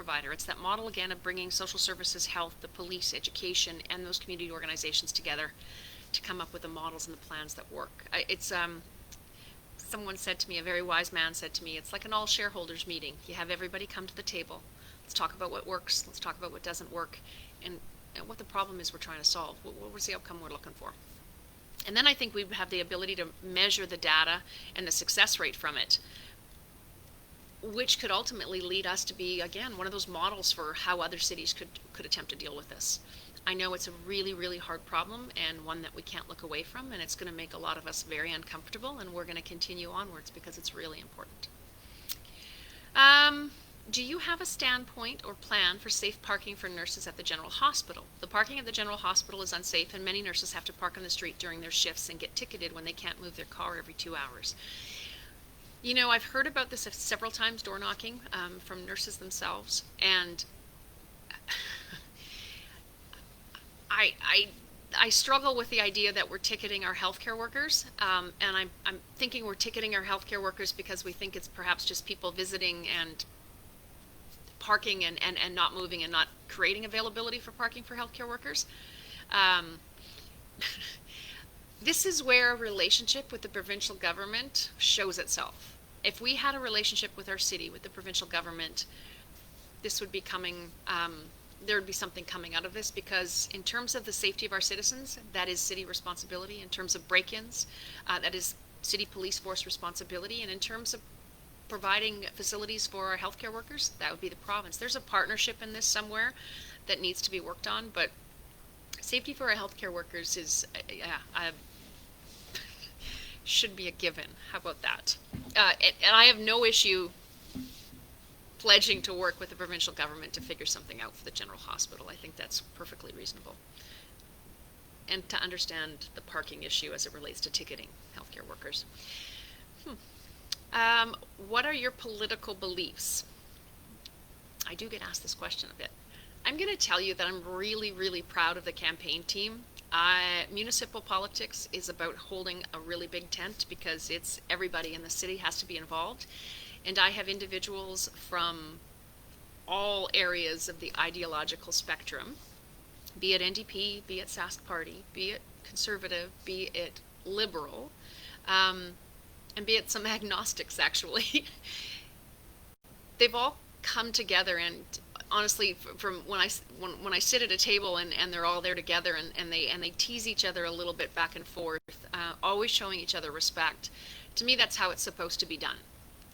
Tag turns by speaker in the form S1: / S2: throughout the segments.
S1: provider. It's that model again of bringing social services, health, the police, education, and those community organizations together to come up with the models and the plans that work. Someone said to me, a very wise man said to me, it's like an all shareholders meeting. You have everybody come to the table. Let's talk about what works. Let's talk about what doesn't work, and what the problem is we're trying to solve. What was the outcome we're looking for? And then I think we have the ability to measure the data and the success rate from it, which could ultimately lead us to be, again, one of those models for how other cities could attempt to deal with this. I know it's a really, really hard problem and one that we can't look away from, and it's going to make a lot of us very uncomfortable, and we're going to continue onwards because it's really important. Do you have a standpoint or plan for safe parking for nurses at the General Hospital? The parking at the General Hospital is unsafe, and many nurses have to park on the street during their shifts and get ticketed when they can't move their car every 2 hours. You know, I've heard about this several times, door knocking, from nurses themselves, and I struggle with the idea that we're ticketing our healthcare workers, and I'm thinking we're ticketing our healthcare workers because we think it's perhaps just people visiting and parking and not moving and not creating availability for parking for healthcare workers. This is where a relationship with the provincial government shows itself. If we had a relationship with our city, with the provincial government, this would be coming, there would be something coming out of this, because in terms of the safety of our citizens, that is city responsibility. In terms of break-ins, that is city police force responsibility. And in terms of providing facilities for our healthcare workers, that would be the province. There's a partnership in this somewhere that needs to be worked on, but safety for our healthcare workers is, should be a given. How about that? And I have no issue pledging to work with the provincial government to figure something out for the General Hospital. I think that's perfectly reasonable. And to understand the parking issue as it relates to ticketing healthcare workers. What are your political beliefs? I do get asked this question a bit. I'm going to tell you that I'm really, really proud of the campaign team. Municipal politics is about holding a really big tent because it's everybody in the city has to be involved. And I have individuals from all areas of the ideological spectrum, be it NDP, be it Sask Party, be it Conservative, be it Liberal, and be it some agnostics actually. They've all come together, and honestly, from when I sit at a table and they're all there together and they tease each other a little bit back and forth, always showing each other respect. To me, that's how it's supposed to be done,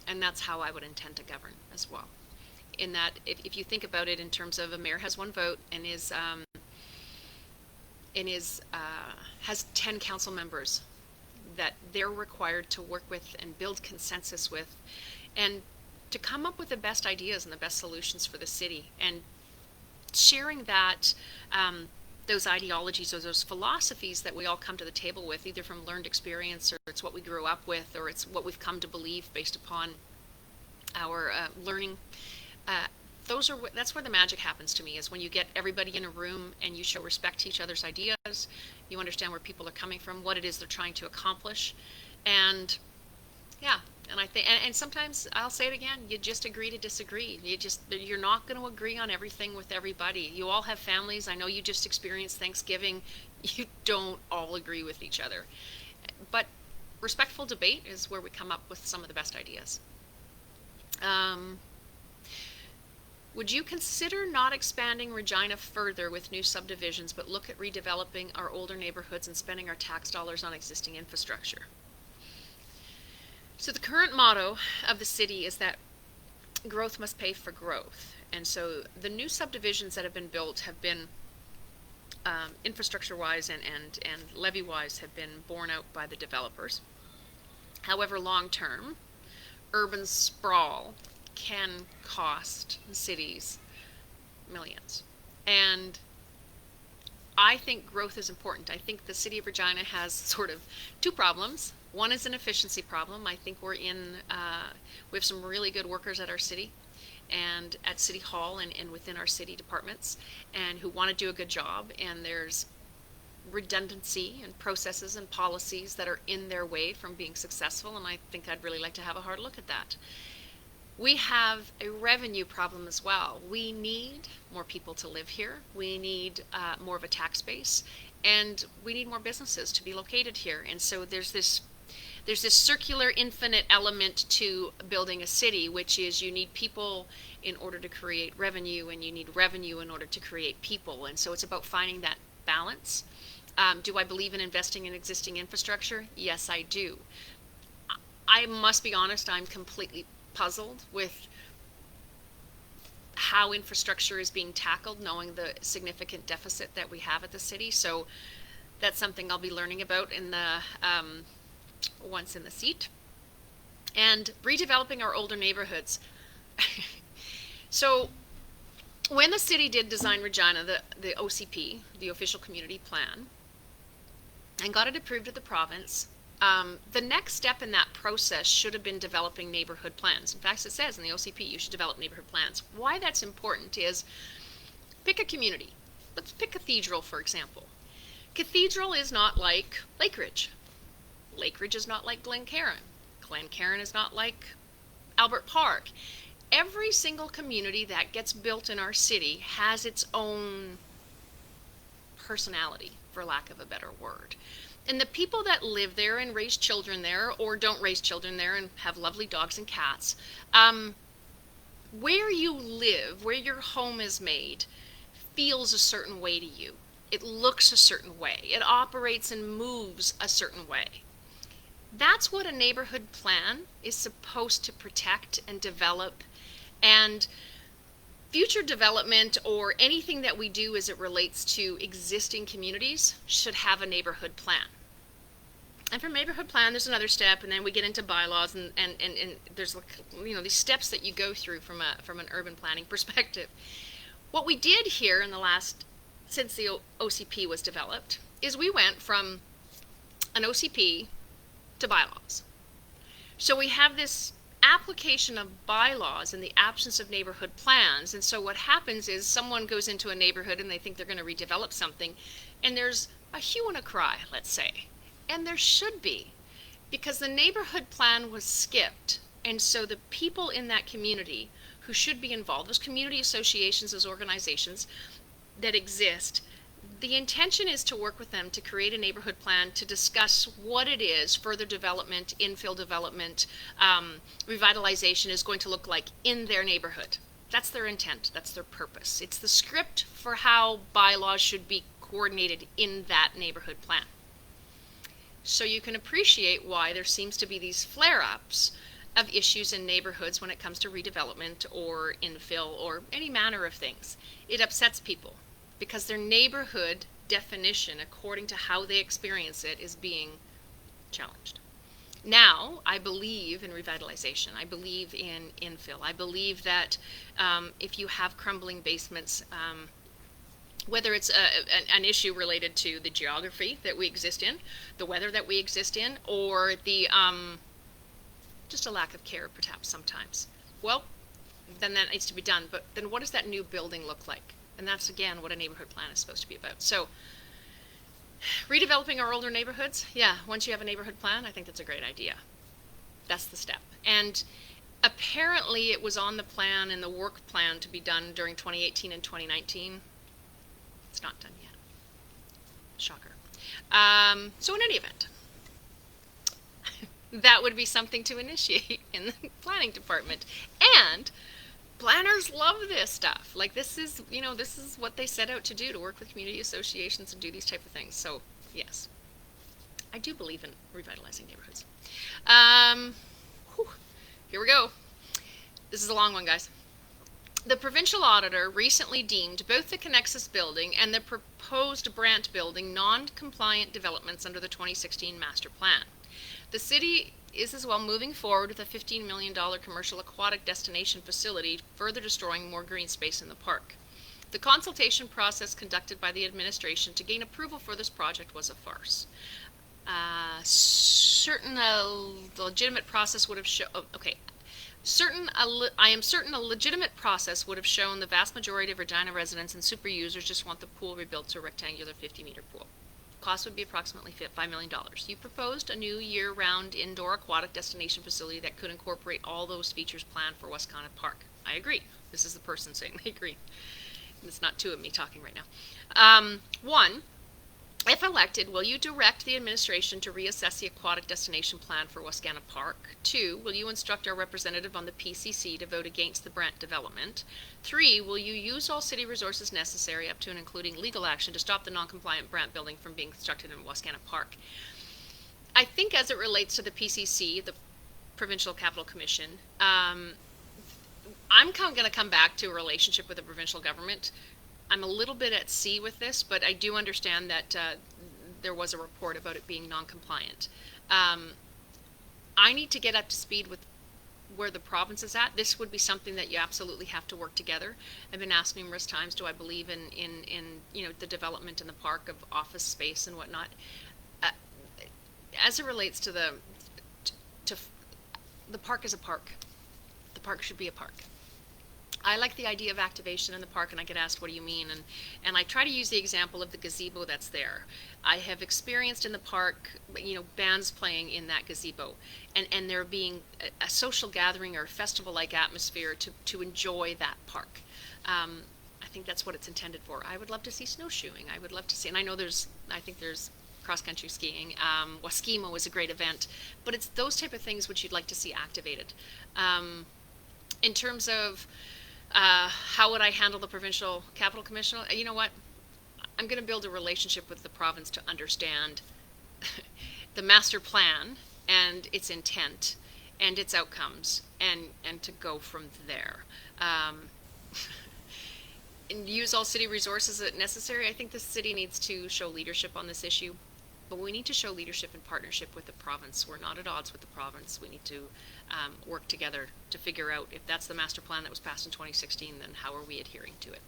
S1: and that's how I would intend to govern as well. In that, if you think about it in terms of a mayor has one vote and has 10 council members that they're required to work with and build consensus with, and to come up with the best ideas and the best solutions for the city, and sharing that, those ideologies or those philosophies that we all come to the table with, either from learned experience or it's what we grew up with or it's what we've come to believe based upon our learning. That's where the magic happens to me, is when you get everybody in a room and you show respect to each other's ideas, you understand where people are coming from, what it is they're trying to accomplish, and yeah. And I think, and sometimes I'll say it again, you just agree to disagree. You're not going to agree on everything with everybody. You all have families. I know you just experienced Thanksgiving. You don't all agree with each other. But respectful debate is where we come up with some of the best ideas. Would you consider not expanding Regina further with new subdivisions, but look at redeveloping our older neighborhoods and spending our tax dollars on existing infrastructure? So the current motto of the city is that growth must pay for growth. And so the new subdivisions that have been built have been, infrastructure-wise and levy-wise, have been borne out by the developers. However, long-term, urban sprawl can cost cities millions. And I think growth is important. I think the city of Regina has sort of two problems. One is an efficiency problem. I think we have some really good workers at our city and at City Hall and within our city departments, and who want to do a good job, and there's redundancy and processes and policies that are in their way from being successful, and I think I'd really like to have a hard look at that. We have a revenue problem as well. We need more people to live here. We need more of a tax base, and we need more businesses to be located here. And so there's this circular infinite element to building a city, which is you need people in order to create revenue, and you need revenue in order to create people. And so it's about finding that balance. Do I believe in investing in existing infrastructure? Yes, I do. I must be honest, I'm completely puzzled with how infrastructure is being tackled, knowing the significant deficit that we have at the city. So that's something I'll be learning about in the once in the seat. And redeveloping our older neighborhoods. So when the city did design Regina, the OCP, the official community plan, and got it approved at the province, the next step in that process should have been developing neighborhood plans. In fact, it says in the OCP you should develop neighborhood plans. Why that's important is, pick a community. Let's pick Cathedral, for example. Cathedral is not like Lakeridge. Lakeridge is not like Glencairn. Glencairn is not like Albert Park. Every single community that gets built in our city has its own personality, for lack of a better word. And the people that live there and raise children there, or don't raise children there and have lovely dogs and cats, where you live, where your home is made, feels a certain way to you. It looks a certain way. It operates and moves a certain way. That's what a neighborhood plan is supposed to protect and develop. And future development, or anything that we do as it relates to existing communities, should have a neighborhood plan. And from neighborhood plan, there's another step, and then we get into bylaws, and there's, you know, these steps that you go through from an urban planning perspective. What we did here in the last, since the OCP was developed, is we went from an OCP to bylaws. So we have this application of bylaws in the absence of neighborhood plans. And so what happens is someone goes into a neighborhood and they think they're going to redevelop something, and there's a hue and a cry, let's say. And there should be, because the neighborhood plan was skipped. And so the people in that community who should be involved, those community associations, those organizations that exist, the intention is to work with them to create a neighborhood plan to discuss what it is further development, infill development, revitalization is going to look like in their neighborhood. That's their intent. That's their purpose. It's the script for how bylaws should be coordinated in that neighborhood plan. So you can appreciate why there seems to be these flare-ups of issues in neighborhoods when it comes to redevelopment or infill or any manner of things. It upsets people because their neighborhood definition, according to how they experience it, is being challenged. Now, I believe in revitalization. I believe in infill. I believe that if you have crumbling basements, whether it's an issue related to the geography that we exist in, the weather that we exist in, or the just a lack of care perhaps sometimes, well, then that needs to be done. But then what does that new building look like? And that's, again, what a neighborhood plan is supposed to be about. So redeveloping our older neighborhoods, yeah, once you have a neighborhood plan, I think that's a great idea. That's the step. And apparently it was on the plan and the work plan to be done during 2018 and 2019. It's not done yet. Shocker. So in any event, that would be something to initiate in the planning department. And planners love this stuff. Like, this is, you know, this is what they set out to do, to work with community associations and do these type of things. So yes, I do believe in revitalizing neighborhoods. Here we go. This is a long one, guys. The provincial auditor recently deemed both the Connexus building and the proposed Brant building non-compliant developments under the 2016 master plan. The city is as well moving forward with a $15 million commercial aquatic destination facility, further destroying more green space in the park. The consultation process conducted by the administration to gain approval for this project was a farce. I am certain a legitimate process would have shown the vast majority of Regina residents and super users just want the pool rebuilt to a rectangular 50-meter pool. Cost would be approximately $5 million. You proposed a new year-round indoor aquatic destination facility that could incorporate all those features planned for Wascana Park. I agree. This is the person saying they agree. It's not two of me talking right now. One, if elected, will you direct the administration to reassess the aquatic destination plan for Wascana Park? 2, will you instruct our representative on the PCC to vote against the Brent development? 3, will you use all city resources necessary, up to and including legal action, to stop the non-compliant Brent building from being constructed in Wascana Park? I think as it relates to the PCC, the Provincial Capital Commission, I'm going to come back to a relationship with the provincial government. I'm a little bit at sea with this, but I do understand that there was a report about it being non-compliant. I need to get up to speed with where the province is at. This would be something that you absolutely have to work together. I've been asked numerous times, do I believe in the development in the park of office space and whatnot. As it relates to the park is a park. The park should be a park. I like the idea of activation in the park, and I get asked, what do you mean? And I try to use the example of the gazebo that's there. I have experienced in the park, bands playing in that gazebo, and there being a social gathering or festival-like atmosphere to enjoy that park. I think that's what it's intended for. I would love to see snowshoeing. I would love to see, and I think there's cross-country skiing. Waskimo is a great event, but it's those type of things which you'd like to see activated. In terms of how would I handle the Provincial Capital Commission? You know what? I'm going to build a relationship with the province to understand the master plan and its intent and its outcomes, and to go from there. And use all city resources as necessary. I think the city needs to show leadership on this issue, but we need to show leadership in partnership with the province. We're not at odds with the province. We need to work together to figure out if that's the master plan that was passed in 2016, then how are we adhering to it?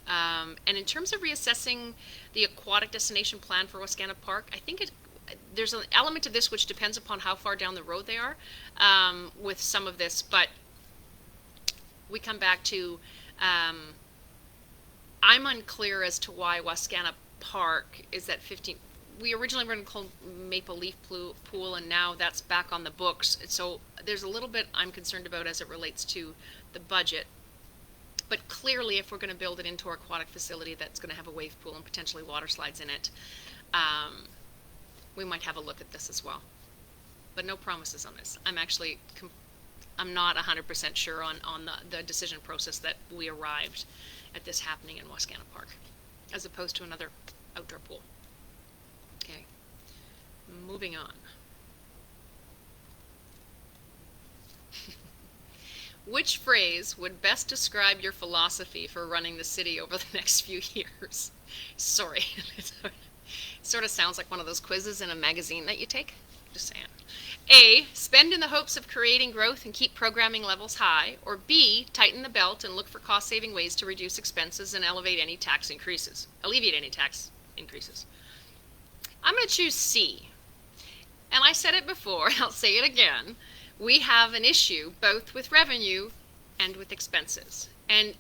S1: And in terms of reassessing the aquatic destination plan for Wascana Park, I think there's an element of this which depends upon how far down the road they are with some of this, but we come back to I'm unclear as to why Wascana Park is at 15. We originally were going to call Maple Leaf Pool, and now that's back on the books. So there's a little bit I'm concerned about as it relates to the budget. But clearly, if we're going to build an indoor aquatic facility that's going to have a wave pool and potentially water slides in it, we might have a look at this as well. But no promises on this. I'm not 100% sure on the decision process that we arrived at this happening in Wascana Park, as opposed to another outdoor pool. Okay, moving on. Which phrase would best describe your philosophy for running the city over the next few years? Sorry, it sort of sounds like one of those quizzes in a magazine that you take. Just saying. A, spend in the hopes of creating growth and keep programming levels high, or B, tighten the belt and look for cost-saving ways to reduce expenses and alleviate any tax increases. I'm going to choose C. And I said it before, and I'll say it again. We have an issue both with revenue and with expenses. And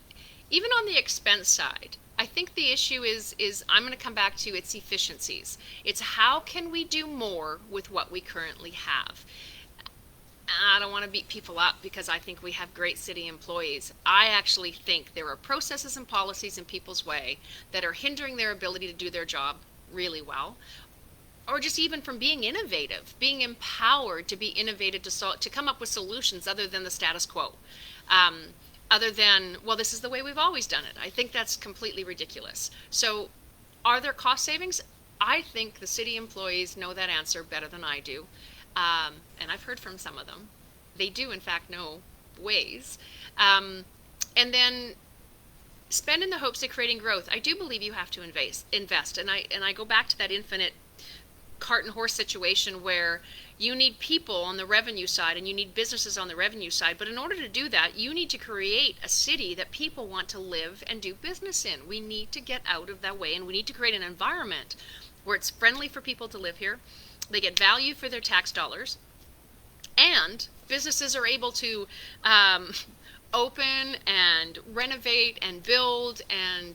S1: even on the expense side, I think the issue is I'm going to come back to its efficiencies. It's how can we do more with what we currently have. I don't want to beat people up because I think we have great city employees. I actually think there are processes and policies in people's way that are hindering their ability to do their job really well, or just even from being innovative, being empowered to be innovative to come up with solutions other than the status quo. Other than, well, this is the way we've always done it. I think that's completely ridiculous. So are there cost savings? I think the city employees know that answer better than I do. And I've heard from some of them. They do, in fact, know ways. And then spend in the hopes of creating growth. I do believe you have to invest. And I go back to that infinite cart and horse situation where you need people on the revenue side and you need businesses on the revenue side. But in order to do that, you need to create a city that people want to live and do business in. We need to get out of that way, and we need to create an environment where it's friendly for people to live here. They get value for their tax dollars, and businesses are able to open and renovate and build and